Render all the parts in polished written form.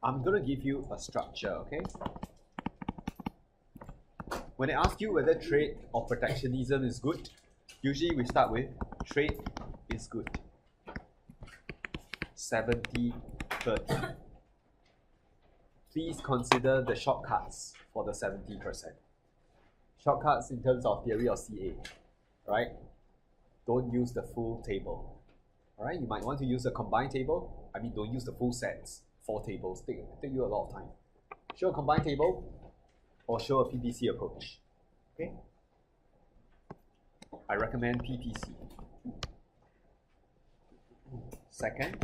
I'm going to give you a structure, okay? When I ask you whether trade or protectionism is good, usually we start with trade is good. 70-30. Please consider the shortcuts for the 70%. Shortcuts in terms of theory of CA, right? Don't use the full table. Alright, you might want to use a combined table. I mean, don't use the full sets. 4 tables, take you a lot of time. Show a combined table or show a PPC approach. Okay? I recommend PPC. Second,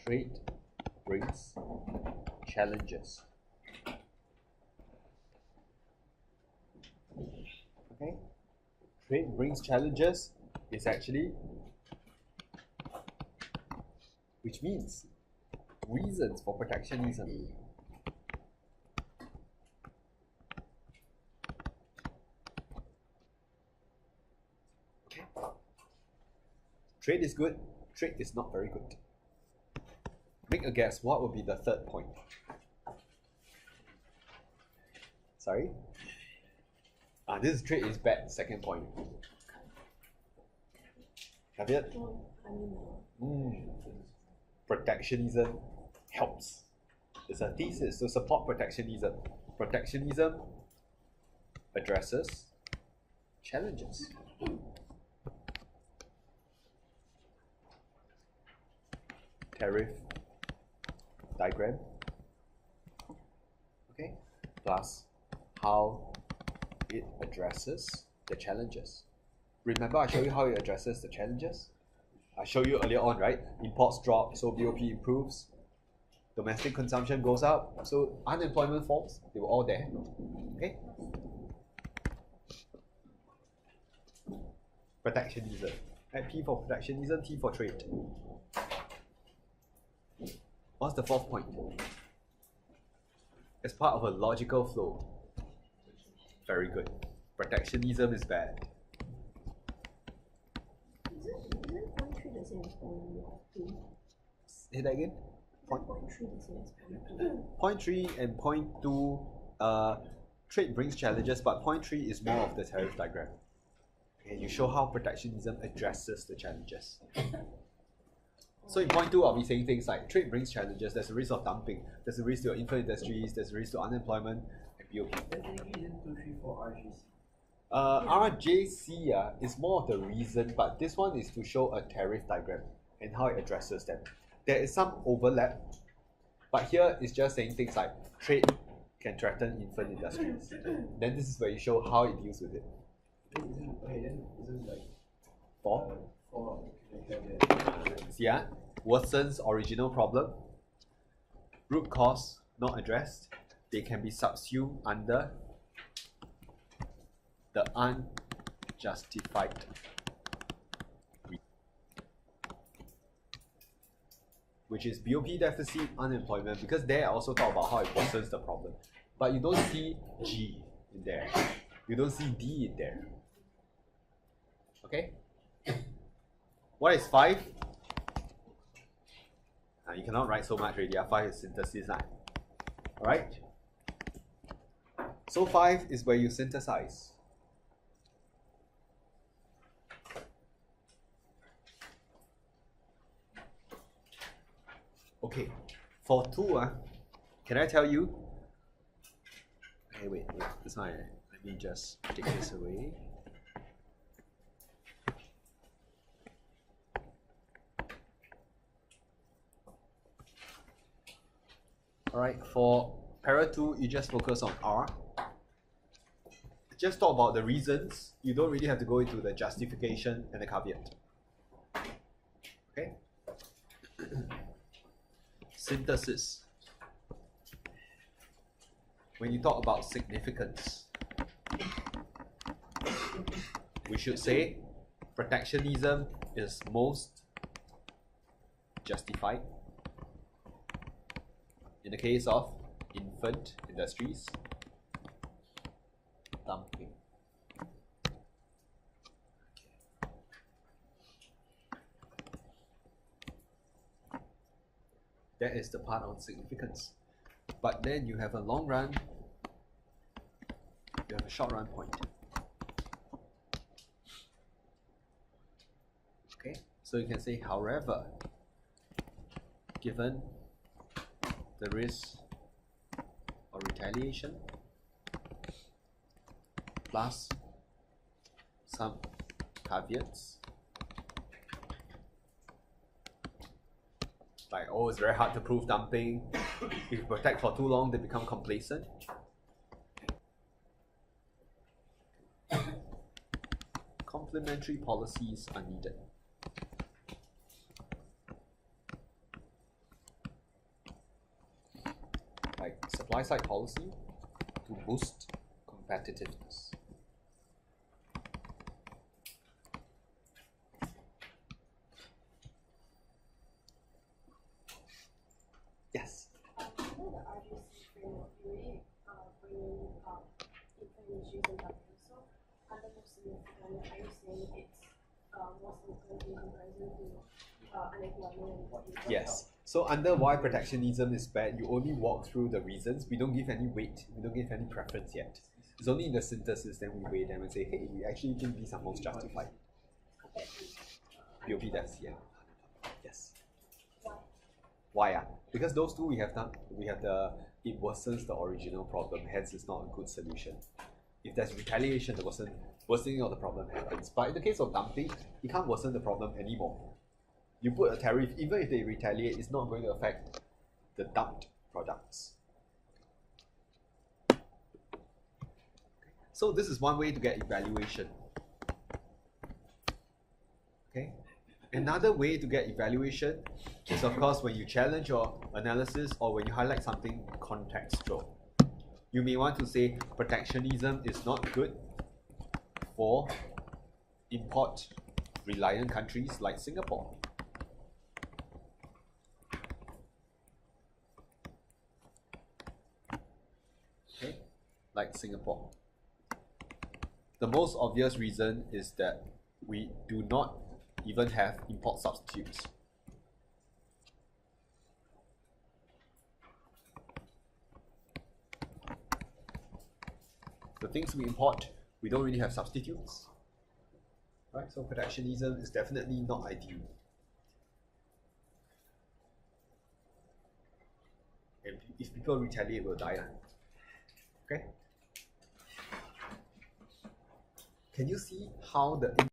trade brings challenges. Okay? Trade brings challenges is actually, which means reasons for protectionism. Okay. Trade is good, trade is not very good. Make a guess, what would be the third point? Sorry? This trade is bad, second point. Have you? Protectionism helps. It's a thesis to support protectionism. Protectionism addresses challenges. Tariff diagram, okay, plus how it addresses the challenges. Remember I showed you how it addresses the challenges? I showed you earlier on, right? Imports drop, so BOP improves. Domestic consumption goes up, so unemployment falls. They were all there. Okay? Protectionism. Right? P for protectionism, T for trade. What's the fourth point? It's part of a logical flow. Very good. Protectionism is bad. Say that again? Point 3 and point 2, trade brings challenges, but point 3 is more of the tariff diagram. Okay, you show how protectionism addresses the challenges. So in point 2, I'll be saying things like trade brings challenges, there's a risk of dumping, there's a risk to infant industries, there's a risk to unemployment, and BOP. RJC is more of the reason, but this one is to show a tariff diagram and how it addresses them. There is some overlap, but here it's just saying things like trade can threaten infant industries. Then this is where you show how it deals with it. Four? Yeah, worsens original problem. Root cause not addressed. They can be subsumed under the unjustified. Which is BOP deficit, unemployment, because there I also talk about how it worsens the problem. But you don't see G in there. You don't see D in there. Okay? What is 5? You cannot write so much already. 5 is synthesis. Alright? So 5 is where you synthesize. Okay, for 2, can I tell you? Hey, wait, this one, let me just take this away. Alright, for para 2, you just focus on R. Just talk about the reasons. You don't really have to go into the justification and the caveat. Okay? Synthesis. When you talk about significance, we should say protectionism is most justified in the case of infant industries dumping. That is the part on significance. But then you have a long run, you have a short run point. Okay, so you can say, however, given the risk of retaliation plus some caveats, like, oh, it's very hard to prove dumping. If you protect for too long, they become complacent. Complementary policies are needed. Like supply side policy to boost competitiveness. Yes. The RGC framework, you really bring up different issues and topics. So, under more significant, are you saying it's more significant in comparison to unemployment and what you Yes. So under why protectionism is bad, you only walk through the reasons. We don't give any weight. We don't give any preference yet. It's only in the synthesis then we weigh them and say, hey, we actually think these are most justified. BOP does, yeah. Yes. Why? Because those two we have done. It worsens the original problem, hence it's not a good solution. If there's retaliation, the worsening of the problem happens. But in the case of dumping, you can't worsen the problem anymore. You put a tariff, even if they retaliate, it's not going to affect the dumped products. So this is one way to get evaluation. Okay. Another way to get evaluation is, of course, when you challenge your analysis or when you highlight something contextual. You may want to say protectionism is not good for import-reliant countries like Singapore. Okay, like Singapore. The most obvious reason is that we do not even have import substitutes. The things we import, we don't really have substitutes. Right? So protectionism is definitely not ideal. And if people retaliate, we'll die. Okay? Can you see how the